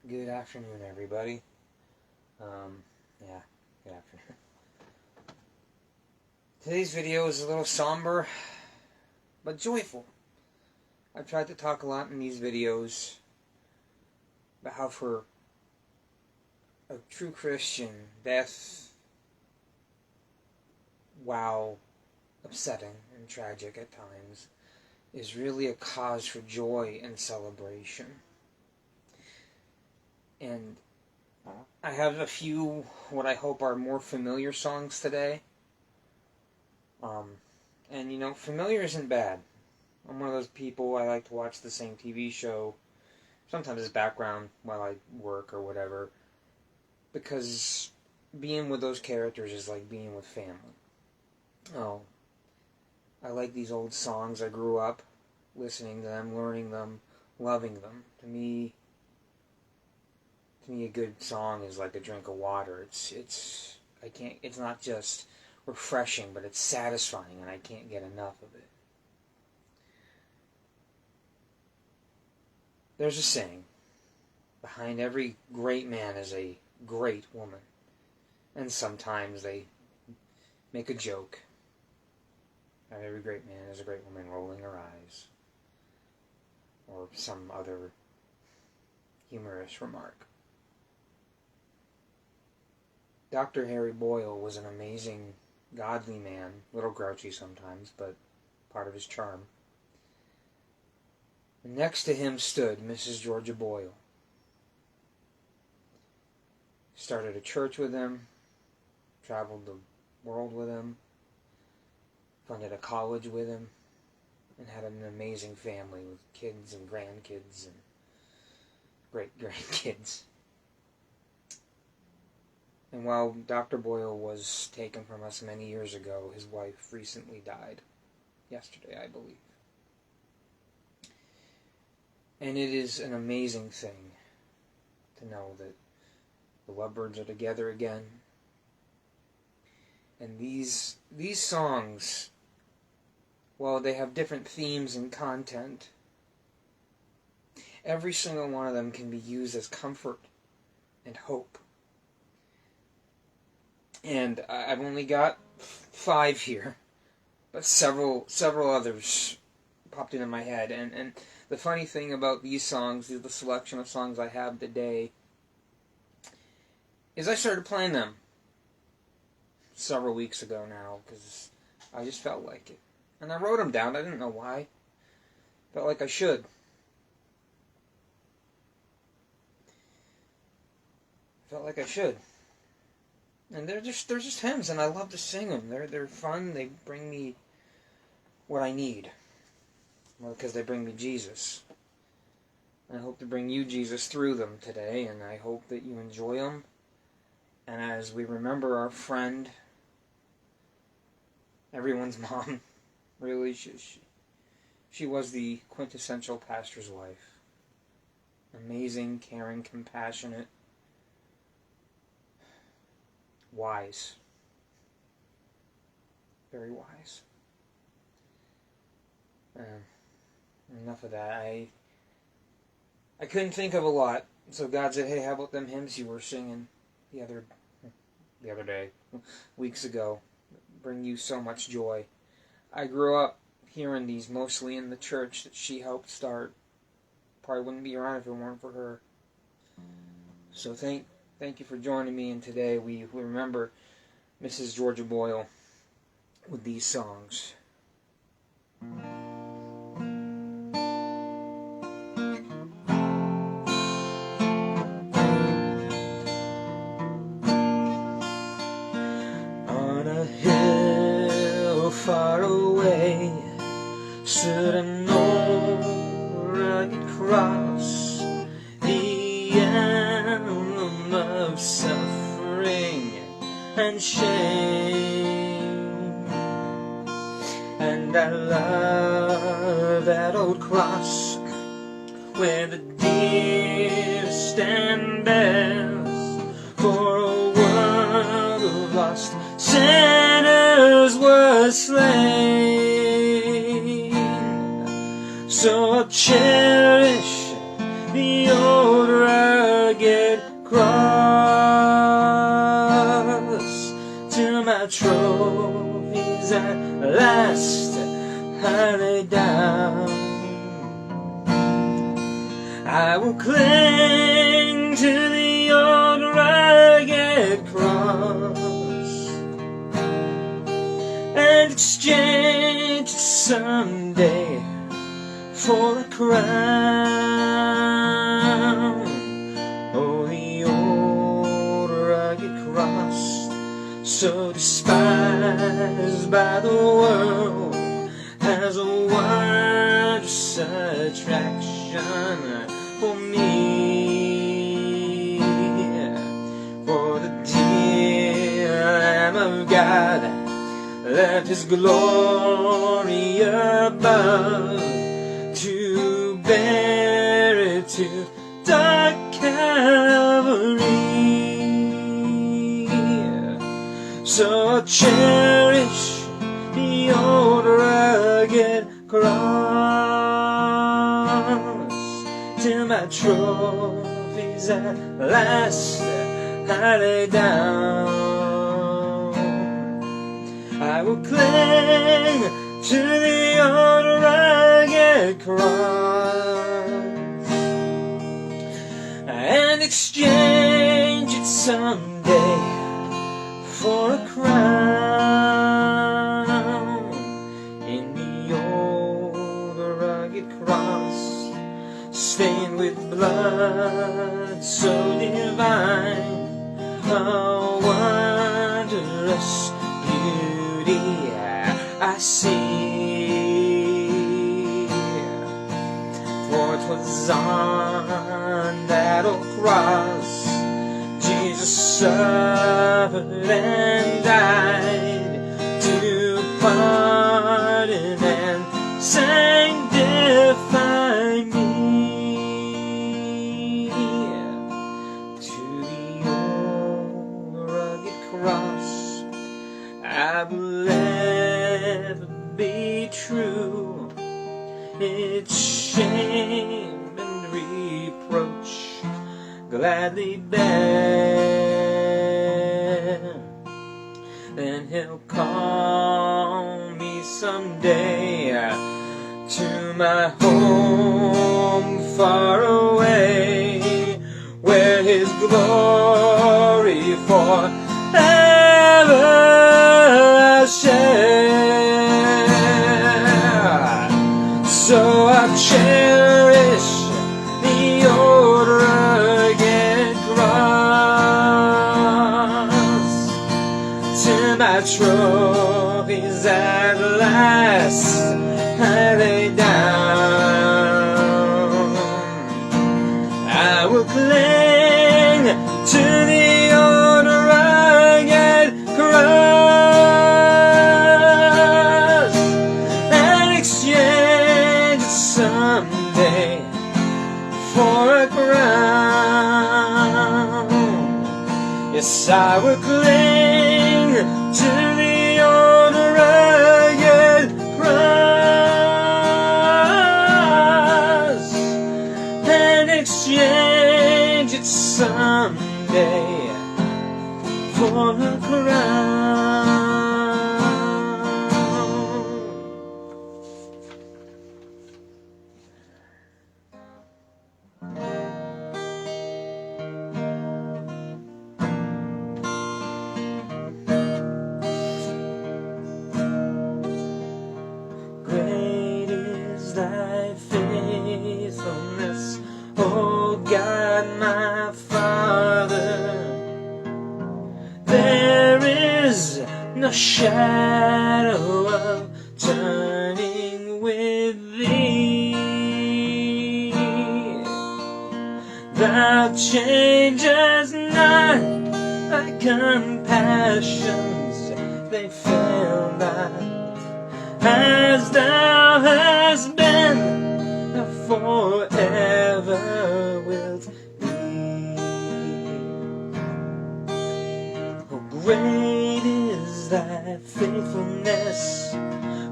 Good afternoon, everybody. Yeah, good afternoon. Today's video is a little somber, but joyful. I've tried to talk a lot in these videos about how for a true Christian, death, while upsetting and tragic at times, is really a cause for joy and celebration. And I have a few what I hope are more familiar songs today. And familiar isn't bad. I'm one of those people, I like to watch the same TV show, sometimes as background while I work or whatever, because being with those characters is like being with family. Oh, I like these old songs. I grew up listening to them, learning them, loving them. To me, a good song is like a drink of water. It's not just refreshing, but it's satisfying, and I can't get enough of it. There's a saying, behind every great man is a great woman. And sometimes they make a joke. Behind every great man is a great woman rolling her eyes. Or some other humorous remark. Dr. Harry Boyle was an amazing, godly man, a little grouchy sometimes, but part of his charm. And next to him stood Mrs. Georgia Boyle. Started a church with him, traveled the world with him, funded a college with him, and had an amazing family with kids and grandkids and great-grandkids. And while Dr. Boyle was taken from us many years ago, his wife recently died. Yesterday, I believe. And it is an amazing thing to know that the lovebirds are together again. And these songs, while they have different themes and content, every single one of them can be used as comfort and hope. And I've only got 5 here, but several others popped into my head. And the funny thing about these songs, the selection of songs I have today, is I started playing them several weeks ago now, because I just felt like it. And I wrote them down. I didn't know why. Felt like I should. And they're just hymns, and I love to sing them. They're fun. They bring me what I need. Well, because they bring me Jesus. And I hope to bring you Jesus through them today, and I hope that you enjoy them. And as we remember our friend, everyone's mom, really, she was the quintessential pastor's wife. Amazing, caring, compassionate, wise. Very wise. Enough of that. I couldn't think of a lot, so God said, hey, how about them hymns you were singing the other day, weeks ago? Bring you so much joy. I grew up hearing these mostly in the church that she helped start. Probably wouldn't be around if it weren't for her. So thank you for joining me, and today we remember Mrs. Georgia Boyle with these songs. On a hill far away stood an old rugged cross, the emblem of suffering and shame. And I love that old cross where the deer stand bears for a world of lost sinners were slain. So I'll cherish the old rugged cross, till my trophies at last I lay down. I will cling to the old rugged cross and exchange it someday for a crown. Oh, the old rugged cross, so despised by the world, has a wondrous attraction for me. For the dear Lamb of God left His glory above to bear it to dark Calvary. So I'll cherish the old rugged cross till my trophies at last I lay down. I will cling to the old rugged cross and exchange it someday for a crown. In the old rugged cross, stained with blood so divine, a wondrous beauty I see. For 'twas on that old cross Jesus suffered and died to pardon and sanctify me. To the old rugged cross I will ever be true. Its shame and reproach gladly bear. Then He'll call me someday to my home far away, where His glory forever I'll share. So I'll cherish the old rugged cross till my trophies at last I lay down. I will cling to the old rugged cross and exchange it someday for a crown. Yes, I will cling to the old rugged cross and exchange it someday for a crown. Great is thy faithfulness, O God my Father. There is no shadow of turning with Thee. Thou changest not, thy compassions they fail not. As thou hast been, thou forever wilt be. Oh, great is thy faithfulness,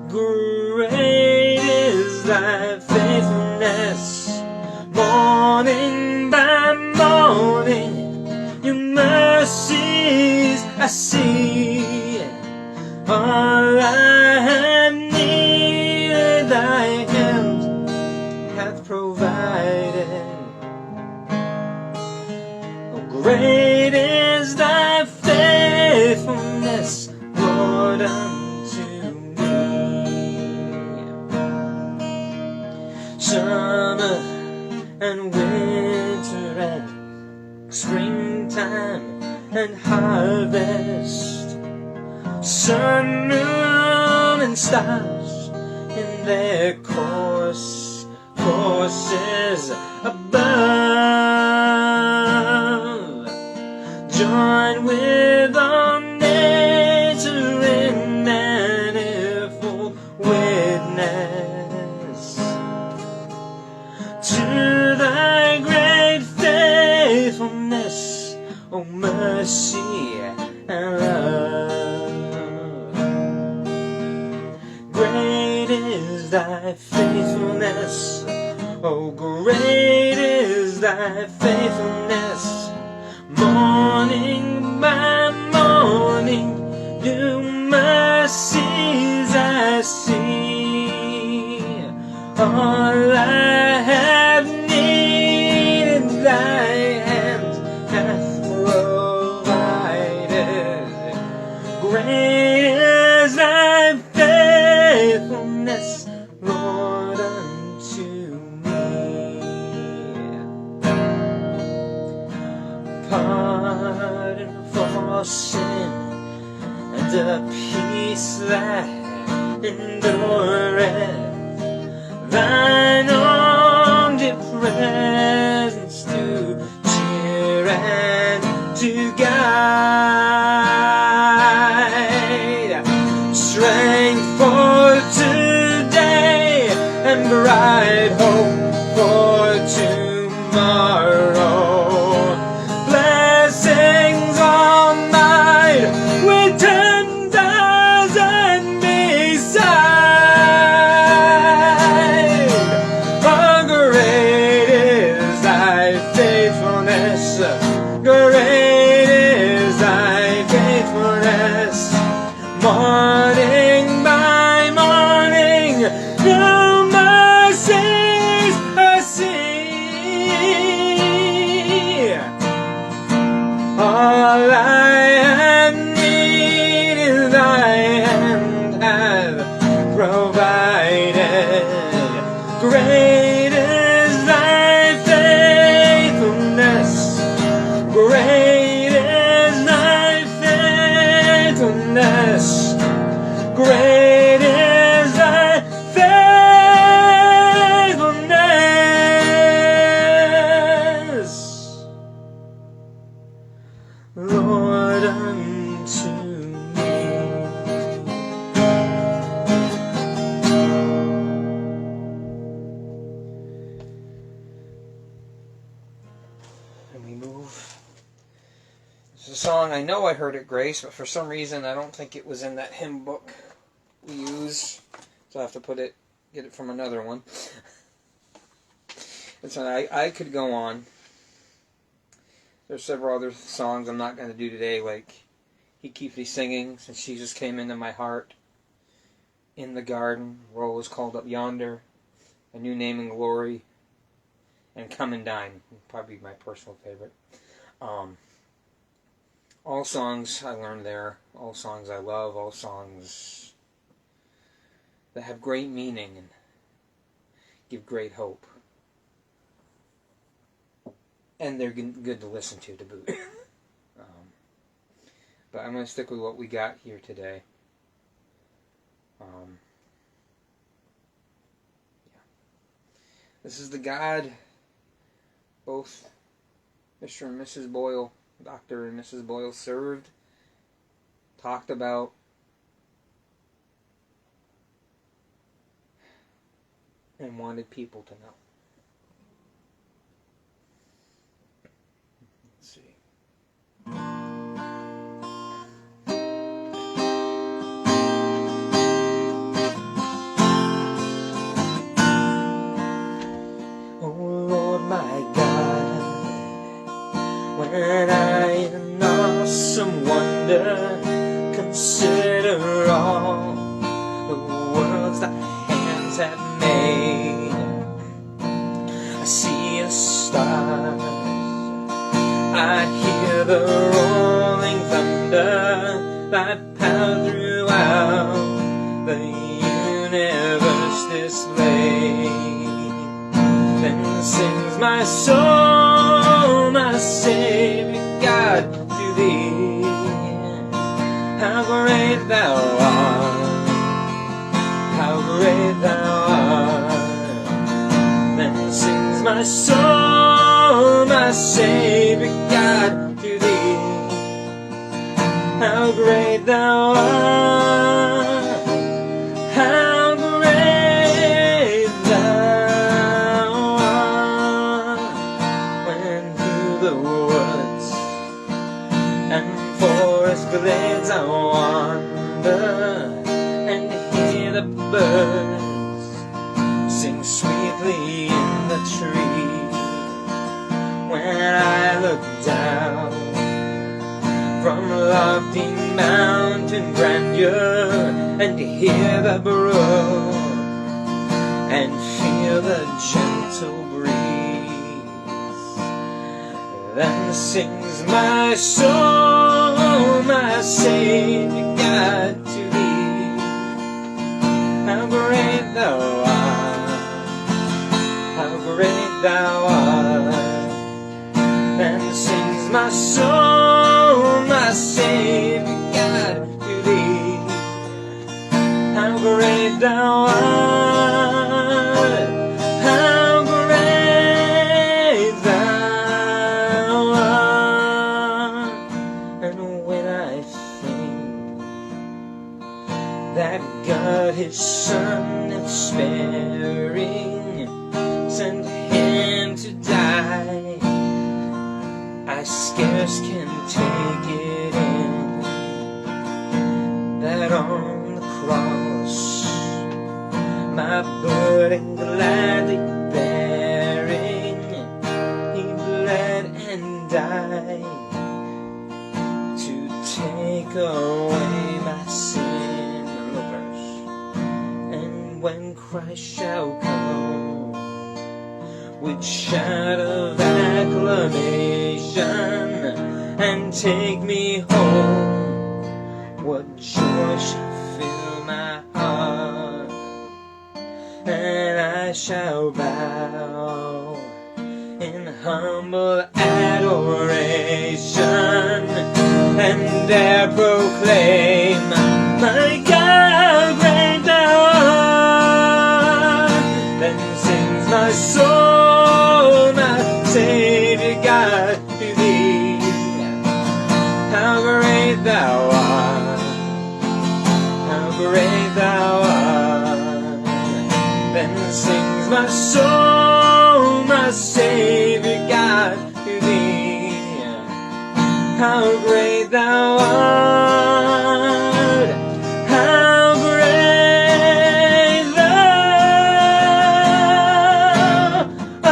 great is thy faithfulness. Morning by morning see. All I have needed, thy hand hath provided. Oh, great is thy faithfulness, Lord, unto me. Summer and winter and springtime and harvest, sun, moon, and stars in their courses above, join with all nature in manifold witness to thy great faithfulness, O mercy and love. Great is thy faithfulness, O great is thy faithfulness. Morning by morning, new mercies I see. All I have needed, thy hand hath provided. Great is thy faithfulness, Lord, unto me. Pardon for sin and a peace that endureth, thine own dear presence to cheer and to guide, strength for today and bright hope for tomorrow. Blessings all mine with 10,000 beside. Oh, great is thy faithfulness, great is thy faithfulness. Morning by morning, new mercies I see. All I have needed, thy hand hath provided. Great is thy faithfulness, great is thy faithfulness, great is thy faithfulness, Lord, unto me. And we move. It's a song, I know I heard at Grace, but for some reason I don't think it was in that hymn book we use. So I have to get it from another one. It's I could go on. There's several other songs I'm not going to do today, like He Keeps Me Singing, Since Jesus Came Into My Heart, In the Garden, Roll Is Called Up Yonder, A New Name in Glory, and Come and Dine, probably my personal favorite. All songs I learned there, all songs I love, all songs that have great meaning and give great hope. And they're good to listen to boot. But I'm going to stick with what we got here today. Yeah. This is the God both Mr. and Mrs. Boyle, Dr. and Mrs. Boyle served, talked about, and wanted people to know. Let's see. Oh Lord my God, when I in awesome wonder wonder, consider all the worlds that hands have made. I see the stars, I hear the rolling thunder that pound throughout the universe displayed. Then sings my soul, my Savior God, to thee. How great thou art, how great thou art. Then sings my soul, my Savior God, to thee. How great thou art, how great thou art. When through the woods and forest glades I wander and hear the birds sing sweetly in the tree. When I look down from lofty mountain grandeur and hear the brook and feel the gentle breeze, then sings my soul, my Savior God, to thee. How great thou art, how great thou art. Then sings my soul, my Savior God, to thee. How great thou art, how great thou art. And when I think that God his Son in sparing sent him to die, I scarce can take it in that on the cross my burden gladly bearing, he bled and died to take away my sin. Look, verse. And when Christ shall come with shout of acclamation and take me home, what joy shall fill my heart. And I shall bow in humble adoration and dare proclaim, my God, great thou art. Then sings my soul, my Savior God, to thee. How great thou art, how great thou art. Then sings my soul, my Savior God, to thee. How great thou art, how great thou art.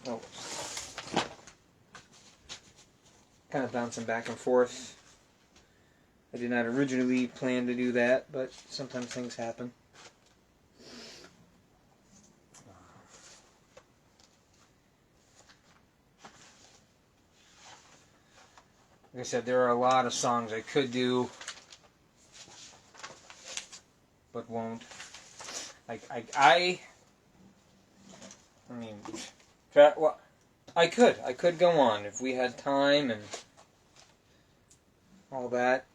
Oh. Kind of bouncing back and forth. I did not originally plan to do that, but sometimes things happen. Like I said, there are a lot of songs I could do, but won't. I mean, well, I could go on if we had time and all that.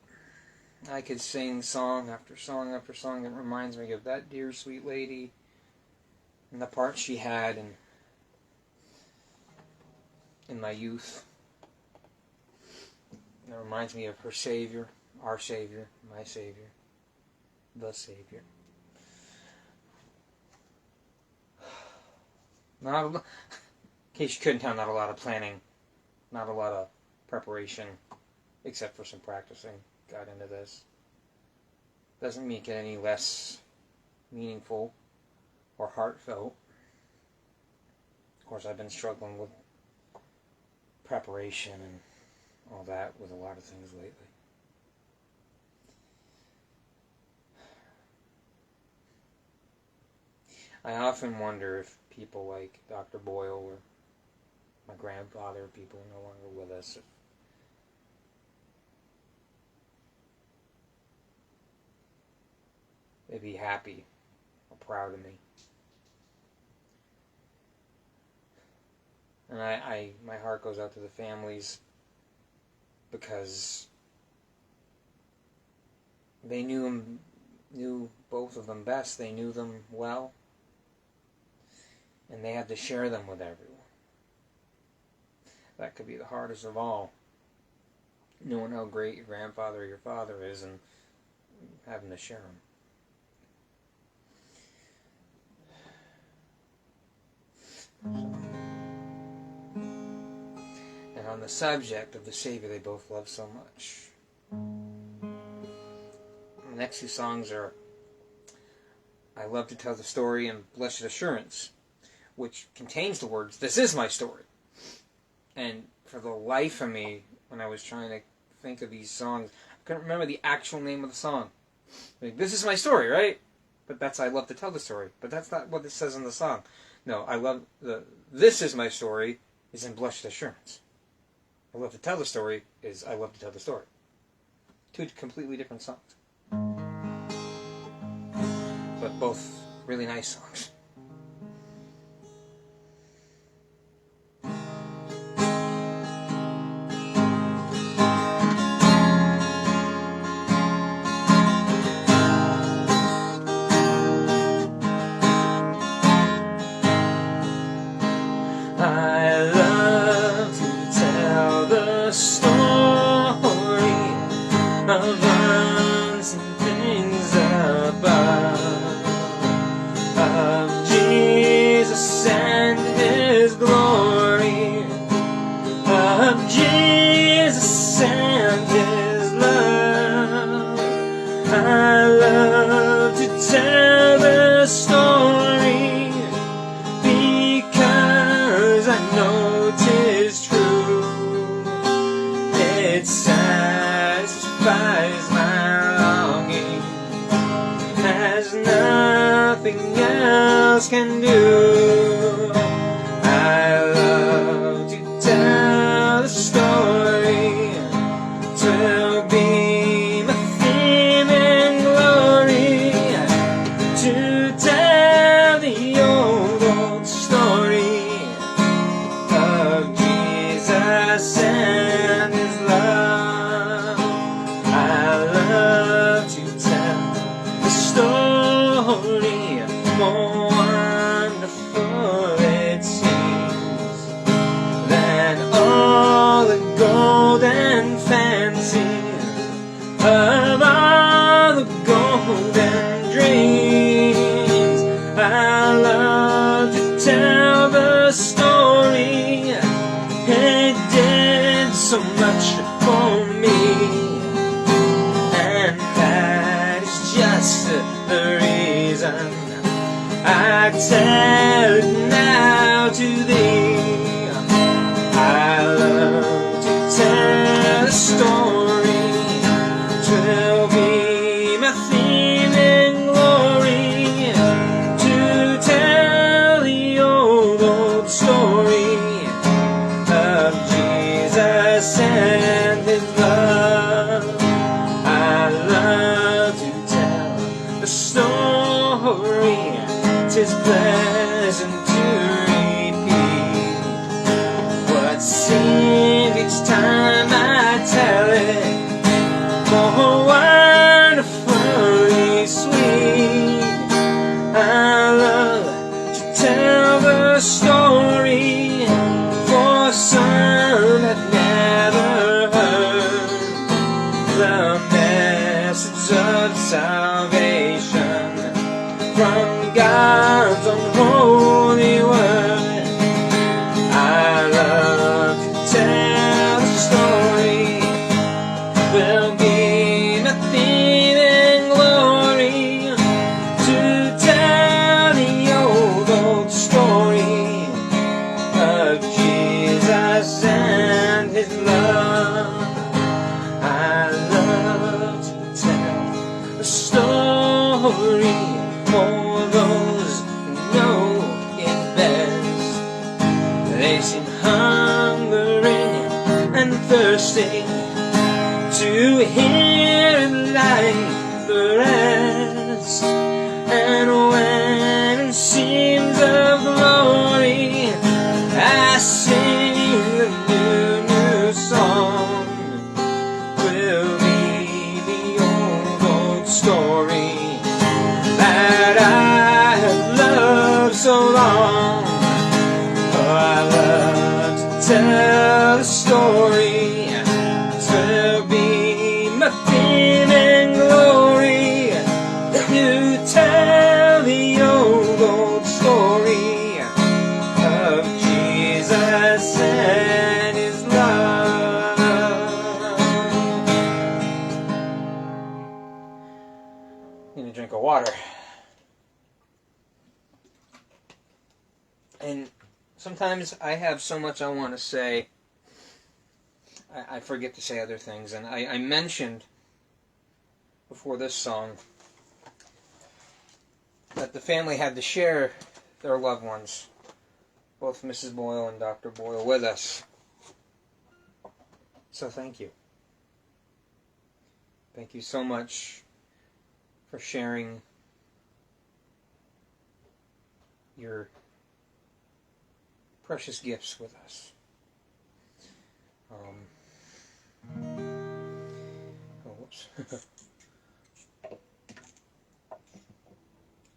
I could sing song after song after song that reminds me of that dear sweet lady and the part she had in my youth. It reminds me of her Savior, our Savior, my Savior, the Savior. In case you couldn't tell, not a lot of planning, not a lot of preparation, except for some practicing. Got into this. Doesn't make it any less meaningful or heartfelt. Of course, I've been struggling with preparation and all that with a lot of things lately. I often wonder if people like Dr. Boyle or my grandfather, people no longer with us, if they'd be happy or proud of me. And my heart goes out to the families because they knew both of them best. They knew them well, and they had to share them with everyone. That could be the hardest of all, knowing how great your grandfather or your father is and having to share them. And on the subject of the Savior they both love so much, the next two songs are I Love to Tell the Story and Blessed Assurance, which contains the words, "This is my story." And for the life of me, when I was trying to think of these songs, I couldn't remember the actual name of the song. Like, this is my story, right? But that's I love to tell the story. But that's not what it says in the song. No, this is my story is in Blessed Assurance. I love to tell the story is I love to tell the story. Two completely different songs. But both really nice songs. I love to tell the story of unseen things above, of Jesus and His glory, of Jesus and His love. I love to tell the story because I know 'tis true. It satisfies my longing as nothing else can do. I love to tell the story, 'twill be my theme and glory, to tell the old story of Jesus and His love. I love to tell the story, more wonderful it seems than all the golden fancy of all the golden dreams. I love to tell the story, it did so much for me, and that is just the reason I tell it now to thee. I love to tell the story, 'twill be my theme and glory, to tell the old story of Jesus and His love. I love to tell the story, 'tis pleasant to repeat what's seen each time I tell it, more wonderfully sweet. I love to tell the story, for some have never heard the message of salvation from God's unholy word. I love to tell the story, will be my theme and glory, to tell the old glory for those who know it best. They seem hungering and thirsting to hear it like the rest. And when it seems of glory, I sing a new song. Will be the old story that I have loved so long. Oh, I love to tell the story. To be my fame and glory, to tell the old story of Jesus and His love. Need a drink of water. And sometimes I have so much I want to say, I forget to say other things. And I mentioned before this song that the family had to share their loved ones, both Mrs. Boyle and Dr. Boyle, with us. So thank you. Thank you so much for sharing your precious gifts with us. Whoops.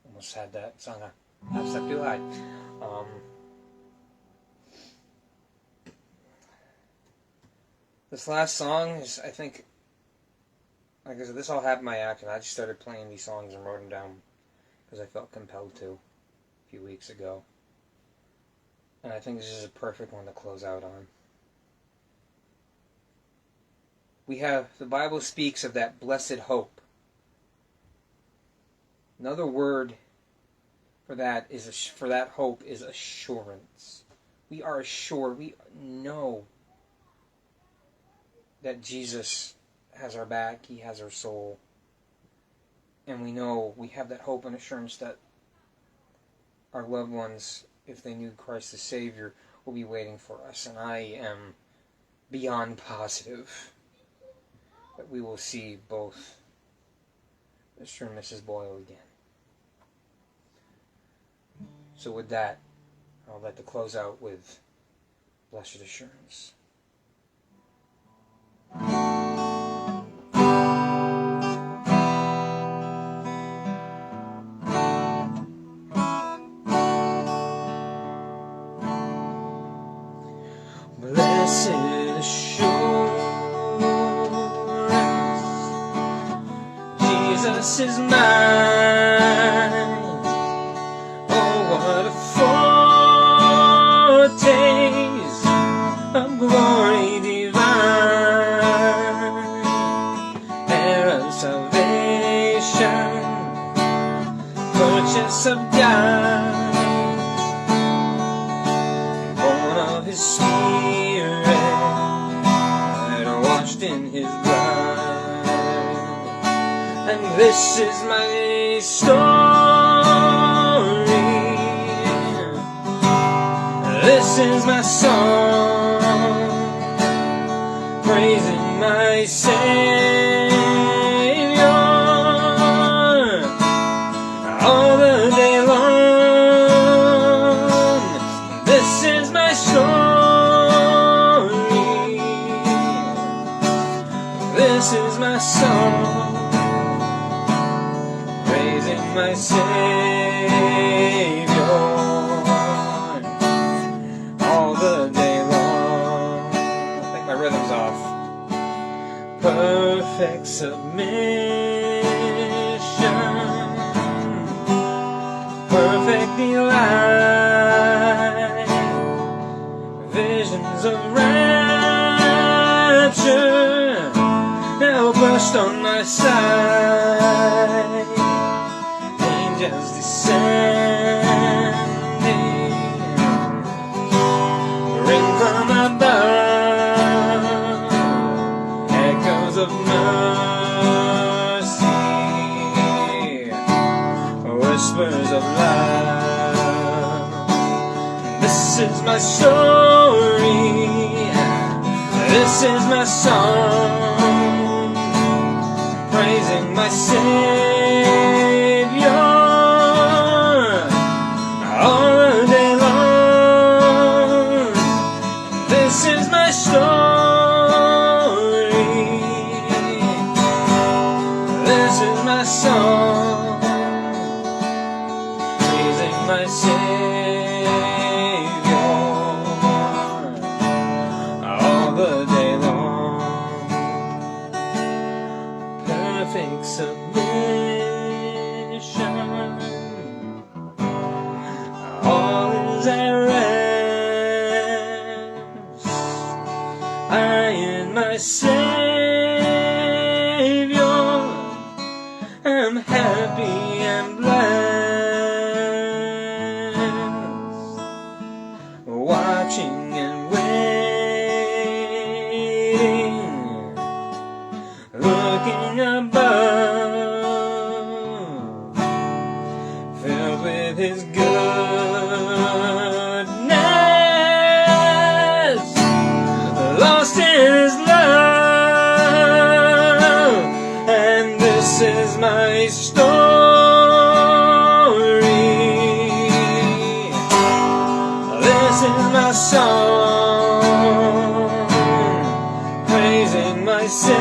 Almost had that song a half step too high. This last song is, I think, like I said, this all happened by accident. I just started playing these songs and wrote them down because I felt compelled to a few weeks ago. And I think this is a perfect one to close out on. The Bible speaks of that blessed hope. Another word for that hope is assurance. We are assured, we know that Jesus has our back, He has our soul. And we know we have that hope and assurance that our loved ones, if they knew Christ as Savior, will be waiting for us. And I am beyond positive that we will see both Mr. and Mrs. Boyle again. So with that, I'd like to close out with Blessed Assurance. Blessed assurance, Jesus is mine. Oh, what a foretaste of glory divine, heir of salvation, purchase of God, born of His Spirit, washed in His blood. And this is my story, this is my song, praising my Savior all the day long. This is my story, this is my song, praising my Savior all the day long. I think my rhythm's off. Perfect submission, perfect delight, visions of rapture now burst on my side, angels descending, ring from above, echoes of mercy, my story. This is my song, praising my Savior all the day long. This is my story. This is my song, praising my Savior all the day long. Perfect submission, all is at rest. I in my Savior am happy and blessed, watching and waiting, looking above, filled with His goodness, lost in His love, and this is my story. This is my song, praising my Savior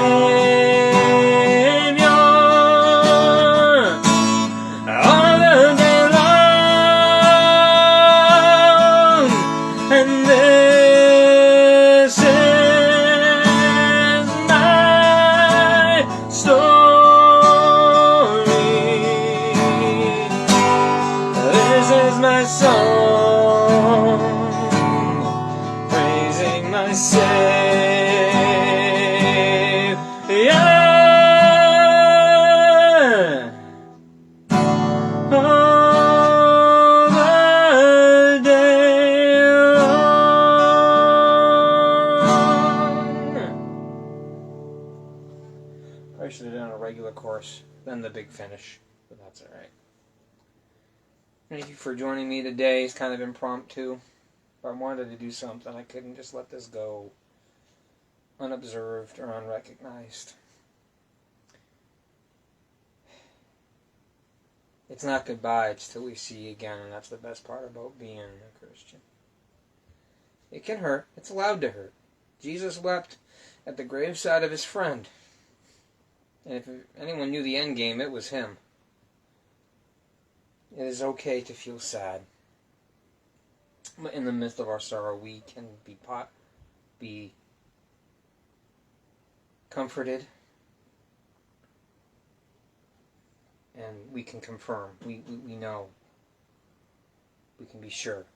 all the day long, and this is my story. This is my song, praising my Savior all the day long. I should have done a regular course, then the big finish, but that's alright. Thank you for joining me today. It's kind of impromptu. If I wanted to do something, I couldn't just let this go unobserved or unrecognized. It's not goodbye, it's till we see you again, and that's the best part about being a Christian. It can hurt. It's allowed to hurt. Jesus wept at the graveside of his friend. And if anyone knew the end game, it was him. It is okay to feel sad. But in the midst of our sorrow, we can be comforted, and we can confirm. We know. We can be sure.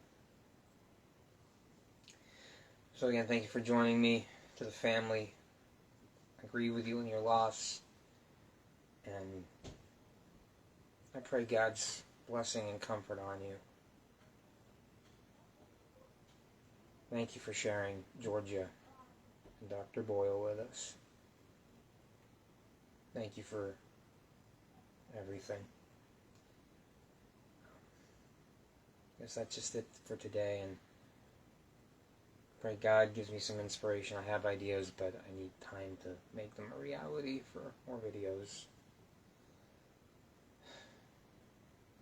So again, thank you for joining me. To the family, I agree with you in your loss, and I pray God's blessing and comfort on you. Thank you for sharing Georgia and Dr. Boyle with us. Thank you for everything. I guess that's just it for today, and pray God gives me some inspiration. I have ideas, but I need time to make them a reality for more videos.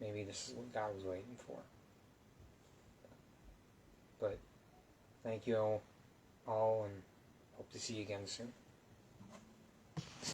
Maybe this is what God was waiting for. But thank you all, and hope to see you again soon.